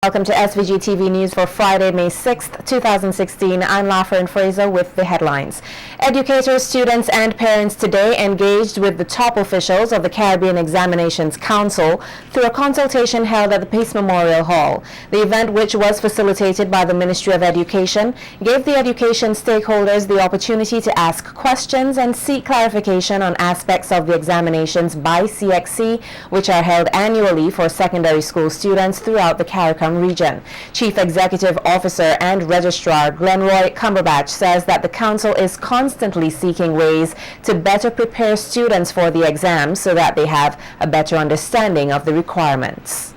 Welcome to SVG-TV News for Friday, May 6th, 2016. I'm FRASER with the headlines. Educators, students, and parents today engaged with the top officials of the Caribbean Examinations Council through a consultation held at the Peace Memorial Hall. The event, which was facilitated by the Ministry of Education, gave the education stakeholders the opportunity to ask questions and seek clarification on aspects of the examinations by CXC, which are held annually for secondary school students throughout the CARICOM region. Chief Executive Officer and Registrar Glenroy Cumberbatch says that the Council is constantly seeking ways to better prepare students for the exams so that they have a better understanding of the requirements.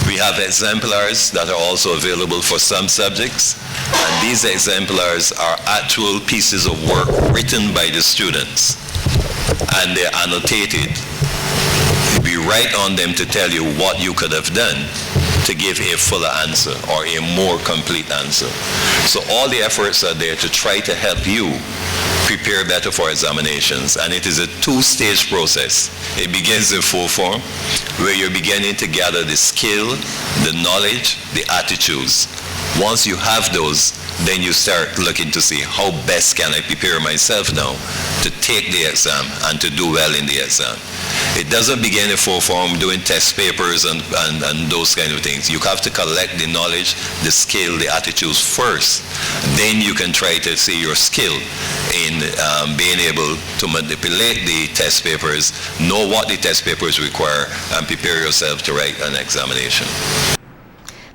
We have exemplars that are also available for some subjects, and these exemplars are actual pieces of work written by the students, and they're annotated. We write on them to tell you what you could have done to give a fuller answer or a more complete answer. So all the efforts are there to try to help you prepare better for examinations, and it is a two-stage process. It begins in full form, where you're beginning to gather the skill, the knowledge, the attitudes. Once you have those, then you start looking to see how best can I prepare myself now to take the exam and to do well in the exam. It doesn't begin in full form doing test papers and those kind of things. You have to collect the knowledge, the skill, the attitudes first. Then you can try to see your skill in being able to manipulate the test papers, know what the test papers require, and prepare yourself to write an examination.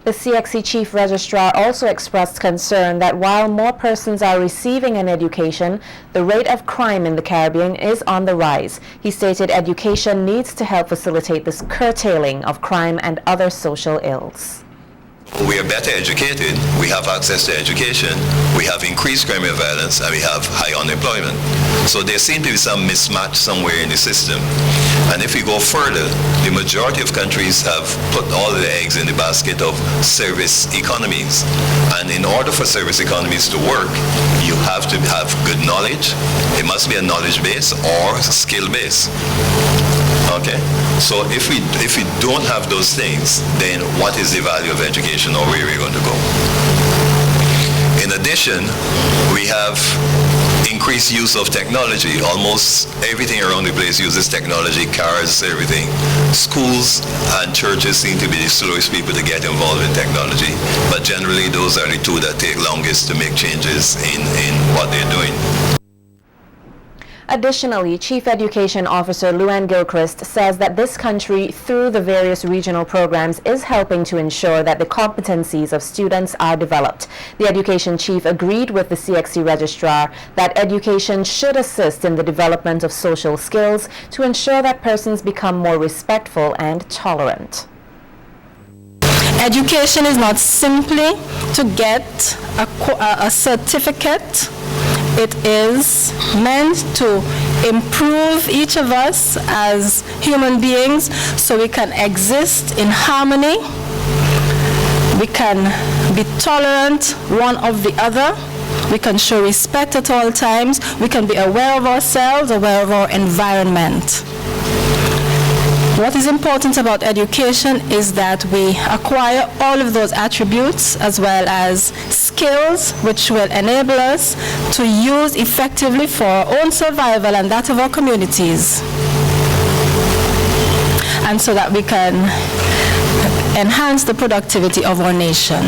The CXC Chief Registrar also expressed concern that while more persons are receiving an education, the rate of crime in the Caribbean is on the rise. He stated education needs to help facilitate this curtailing of crime and other social ills. We are better educated, we have access to education, we have increased crime and violence, and we have high unemployment. So there seems to be some mismatch somewhere in the system. And if we go further, the majority of countries have put all the eggs in the basket of service economies. And in order for service economies to work, you have to have good knowledge. It must be a knowledge base or skill base. Okay? So if we don't have those things, then what is the value of education, or where are we going to go? In addition, we have increased use of technology. Almost everything around the place uses technology, cars, everything. Schools and churches seem to be the slowest people to get involved in technology, but generally those are the two that take longest to make changes in what they're doing. Additionally, Chief Education Officer Gilchrist says that this country, through the various regional programs, is helping to ensure that the competencies of students are developed. The Education Chief agreed with the CXC Registrar that education should assist in the development of social skills to ensure that persons become more respectful and tolerant. Education is not simply to get a certificate. It is meant to improve each of us as human beings so we can exist in harmony. We can be tolerant one of the other. We can show respect at all times. We can be aware of ourselves, aware of our environment. What is important about education is that we acquire all of those attributes as well as skills which will enable us to use effectively for our own survival and that of our communities, and so that we can enhance the productivity of our nation.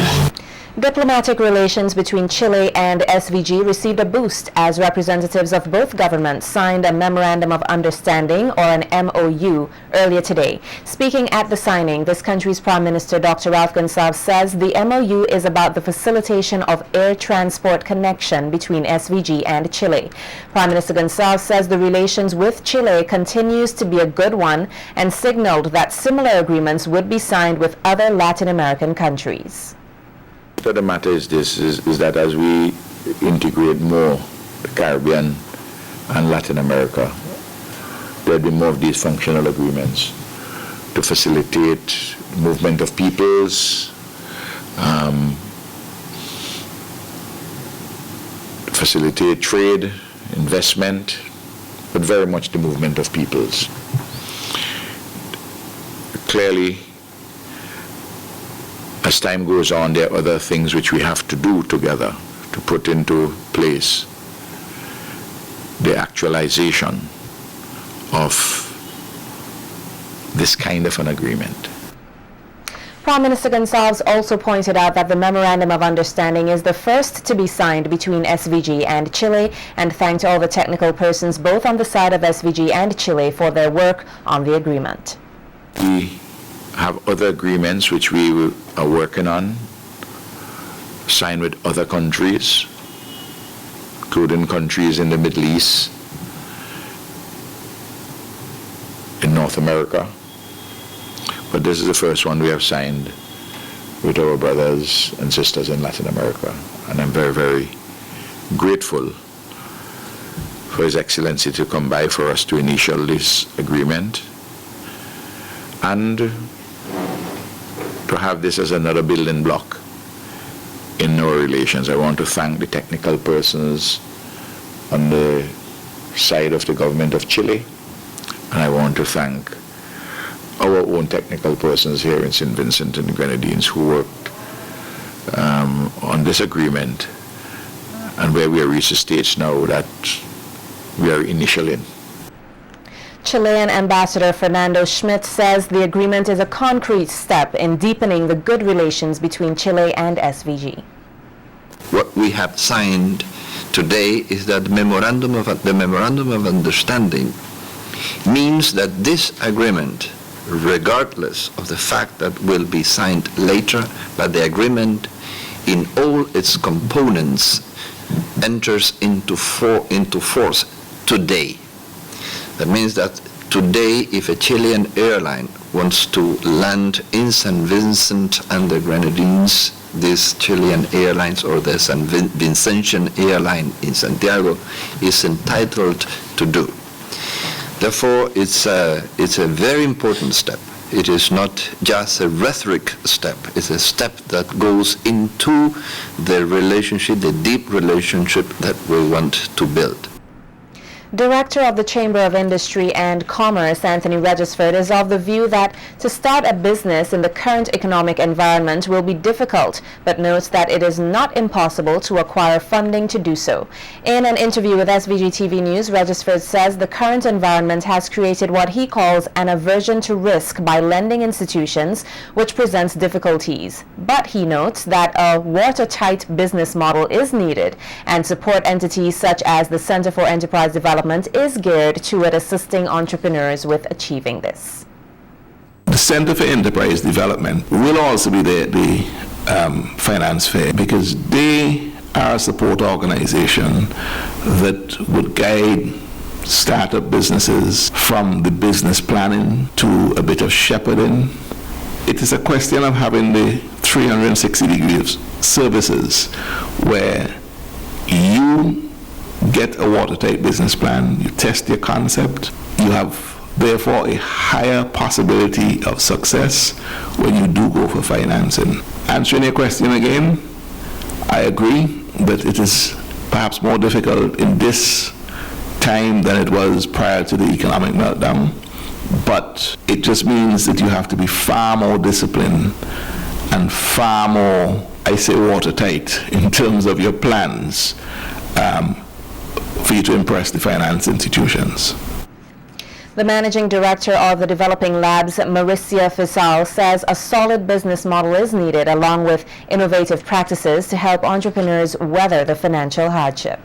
Diplomatic relations between Chile and SVG received a boost as representatives of both governments signed a Memorandum of Understanding, or an MOU, earlier today. Speaking at the signing, this country's Prime Minister Dr. Gonsalves says the MOU is about the facilitation of air transport connection between SVG and Chile. Prime Minister Gonsalves says the relations with Chile continues to be a good one and signaled that similar agreements would be signed with other Latin American countries. So the matter is this, is that as we integrate more the Caribbean and Latin America, there'll be more of these functional agreements to facilitate movement of peoples, facilitate trade, investment, but very much the movement of peoples. Clearly, as time goes on, there are other things which we have to do together to put into place the actualization of this kind of an agreement. Prime Minister Gonsalves also pointed out that the Memorandum of Understanding is the first to be signed between SVG and Chile, and thanked all the technical persons both on the side of SVG and Chile for their work on the agreement. We have other agreements which we are working on, signed with other countries, including countries in the Middle East, in North America. But this is the first one we have signed with our brothers and sisters in Latin America. And I'm very, very grateful for His Excellency to come by for us to initial this agreement and to have this as another building block in our relations. I want to thank the technical persons on the side of the government of Chile, and I want to thank our own technical persons here in St. Vincent and the Grenadines who worked on this agreement, and where we have reached a stage now that we are initialing. Chilean Ambassador Fernando Schmidt says the agreement is a concrete step in deepening the good relations between Chile and SVG. What we have signed today is that the Memorandum of Understanding means that this agreement, regardless of the fact that will be signed later, but the agreement in all its components enters into force today. That means that today, if a Chilean airline wants to land in St. Vincent and the Grenadines, this Chilean Airlines or the St. Vincentian airline in Santiago is entitled to do. Therefore, it's a very important step. It is not just a rhetoric step. It's a step that goes into the relationship, the deep relationship that we want to build. Director of the Chamber of Industry and Commerce, Anthony Regisford, is of the view that to start a business in the current economic environment will be difficult, but notes that it is not impossible to acquire funding to do so. In an interview with SVG-TV News, Regisford says the current environment has created what he calls an aversion to risk by lending institutions, which presents difficulties. But he notes that a watertight business model is needed, and support entities such as the Center for Enterprise Development is geared toward assisting entrepreneurs with achieving this. The Center for Enterprise Development will also be the finance fair, because they are a support organization that would guide startup businesses from the business planning to a bit of shepherding. It is a question of having the 360 degrees services where you get a watertight business plan, you test your concept, you have therefore a higher possibility of success when you do go for financing. Answering your question again, I agree that it is perhaps more difficult in this time than it was prior to the economic meltdown, but it just means that you have to be far more disciplined and far more, I say, watertight in terms of your plans for you to impress the finance institutions. The managing director of the Developing Labs, Maricia Fisal, says a solid business model is needed along with innovative practices to help entrepreneurs weather the financial hardship.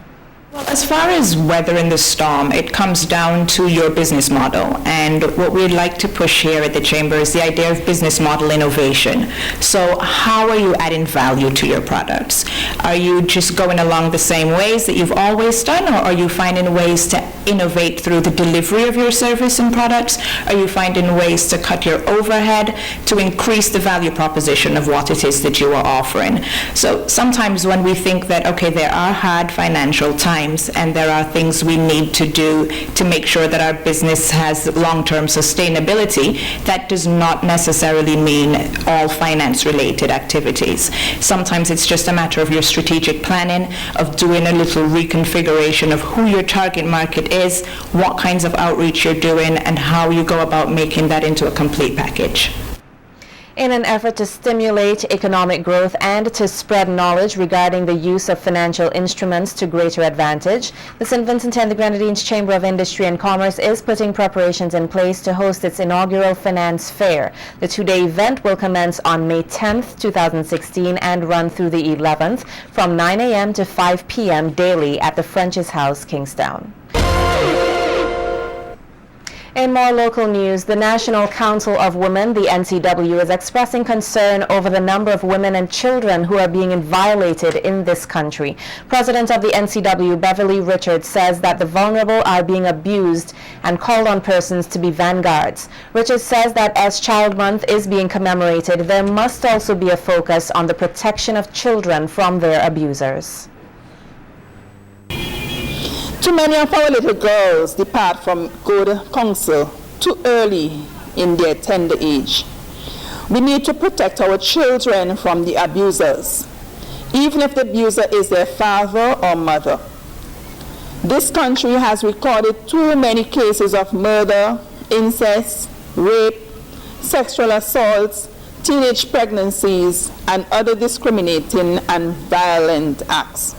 Well, as far as weathering the storm, it comes down to your business model. And what we'd like to push here at the Chamber is the idea of business model innovation. So how are you adding value to your products? Are you just going along the same ways that you've always done, or are you finding ways to innovate through the delivery of your service and products? Are you finding ways to cut your overhead to increase the value proposition of what it is that you are offering? So sometimes when we think that, okay, there are hard financial times, and there are things we need to do to make sure that our business has long-term sustainability, that does not necessarily mean all finance-related activities. Sometimes it's just a matter of your strategic planning, of doing a little reconfiguration of who your target market is, what kinds of outreach you're doing, and how you go about making that into a complete package. In an effort to stimulate economic growth and to spread knowledge regarding the use of financial instruments to greater advantage, the St. Vincent and the Grenadines Chamber of Industry and Commerce is putting preparations in place to host its inaugural finance fair. The two-day event will commence on May 10th, 2016 and run through the 11th from 9 a.m. to 5 p.m. daily at the French's House, Kingstown. In more local news, the National Council of Women, the NCW, is expressing concern over the number of women and children who are being violated in this country. President of the NCW, Beverly Richards, says that the vulnerable are being abused and called on persons to be vanguards. Richards says that as Child Month is being commemorated, there must also be a focus on the protection of children from their abusers. Too many of our little girls depart from good counsel too early in their tender age. We need to protect our children from the abusers, even if the abuser is their father or mother. This country has recorded too many cases of murder, incest, rape, sexual assaults, teenage pregnancies, and other discriminating and violent acts.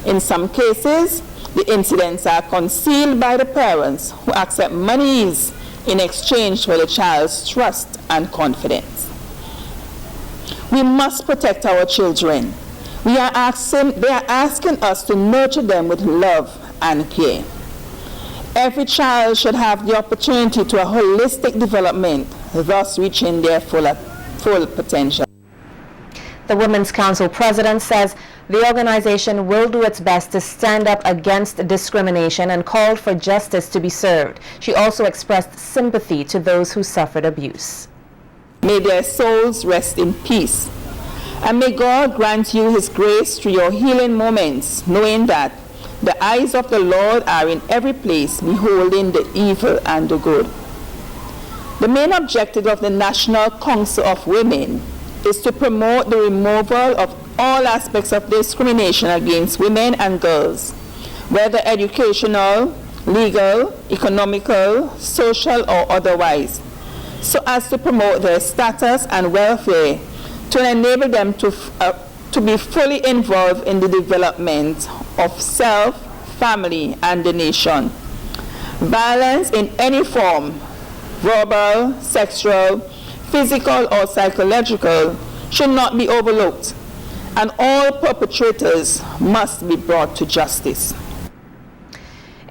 In some cases, the incidents are concealed by the parents who accept monies in exchange for the child's trust and confidence. We must protect our children. They are asking us to nurture them with love and care. Every child should have the opportunity to a holistic development, thus reaching their full potential. The Women's Council president says the organization will do its best to stand up against discrimination and called for justice to be served. She also expressed sympathy to those who suffered abuse. May their souls rest in peace. And may God grant you his grace through your healing moments, knowing that the eyes of the Lord are in every place, beholding the evil and the good. The main objective of the National Council of Women is to promote the removal of all aspects of discrimination against women and girls, whether educational, legal, economical, social, or otherwise, so as to promote their status and welfare, to enable them to be fully involved in the development of self, family, and the nation. Violence in any form, verbal, sexual, physical, or psychological, should not be overlooked, and all perpetrators must be brought to justice.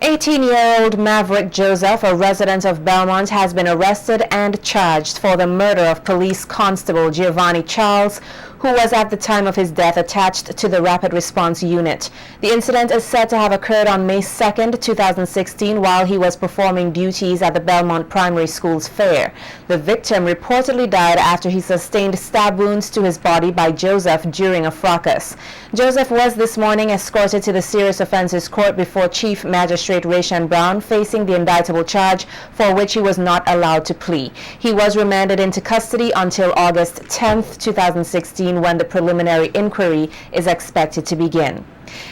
18-year-old Maverick Joseph, a resident of Belmont, has been arrested and charged for the murder of police constable Giovanni Charles, who was at the time of his death attached to the Rapid Response Unit. The incident is said to have occurred on May 2nd, 2016, while he was performing duties at the Belmont Primary School's fair. The victim reportedly died after he sustained stab wounds to his body by Joseph during a fracas. Joseph was this morning escorted to the Serious Offences Court before Chief Magistrate Rayshan Brown, facing the indictable charge for which he was not allowed to plea. He was remanded into custody until August 10th, 2016, when the preliminary inquiry is expected to begin.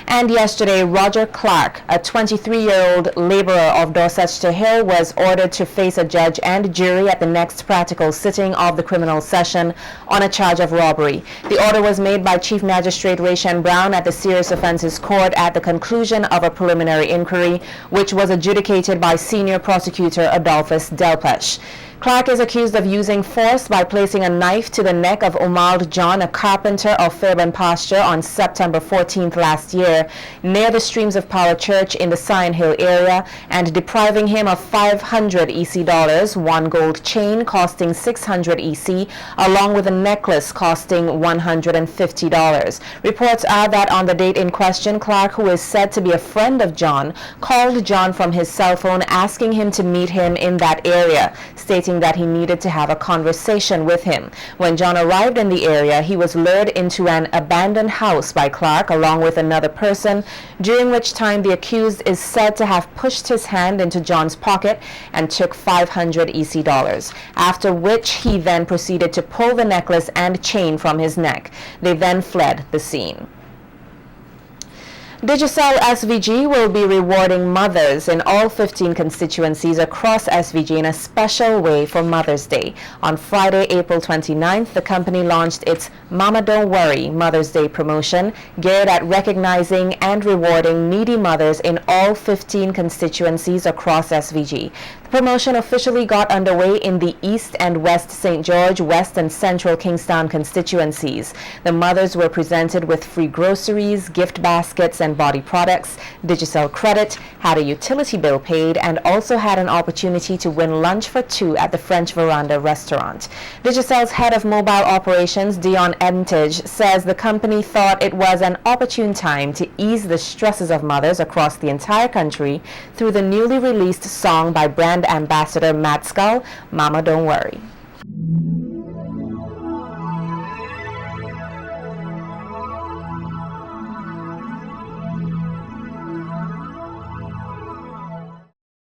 And yesterday, Roger Clark, a 23-year-old laborer of Dorchester Hill, was ordered to face a judge and jury at the next practical sitting of the criminal session on a charge of robbery. The order was made by Chief Magistrate Rayshan Brown at the Serious Offences Court at the conclusion of a preliminary inquiry, which was adjudicated by Senior Prosecutor Adolphus Delpesh. Clark is accused of using force by placing a knife to the neck of Omald John, a carpenter of Fairburn Pasture, on September 14th last year near the Streams of Power Church in the Sion Hill area, and depriving him of 500 EC dollars, one gold chain costing 600 EC, along with a necklace costing $150. Reports are that on the date in question, Clark, who is said to be a friend of John, called John from his cell phone asking him to meet him in that area, stating that he needed to have a conversation with him. When John arrived in the area, he was lured into an abandoned house by Clark along with another person, during which time the accused is said to have pushed his hand into John's pocket and took 500 EC dollars, after which he then proceeded to pull the necklace and chain from his neck. They then fled the scene. Digicel SVG will be rewarding mothers in all 15 constituencies across SVG in a special way for Mother's Day. On Friday, April 29th, the company launched its Mama Don't Worry Mother's Day promotion, geared at recognizing and rewarding needy mothers in all 15 constituencies across SVG. The promotion officially got underway in the East and West St. George, West and Central Kingstown constituencies. The mothers were presented with free groceries, gift baskets, and body products. Digicel credit, had a utility bill paid, and also had an opportunity to win lunch for two at the French Veranda restaurant. Digicel's head of mobile operations, Dion Entage, says the company thought it was an opportune time to ease the stresses of mothers across the entire country through the newly released song by brand ambassador Matt Skull, Mama Don't Worry.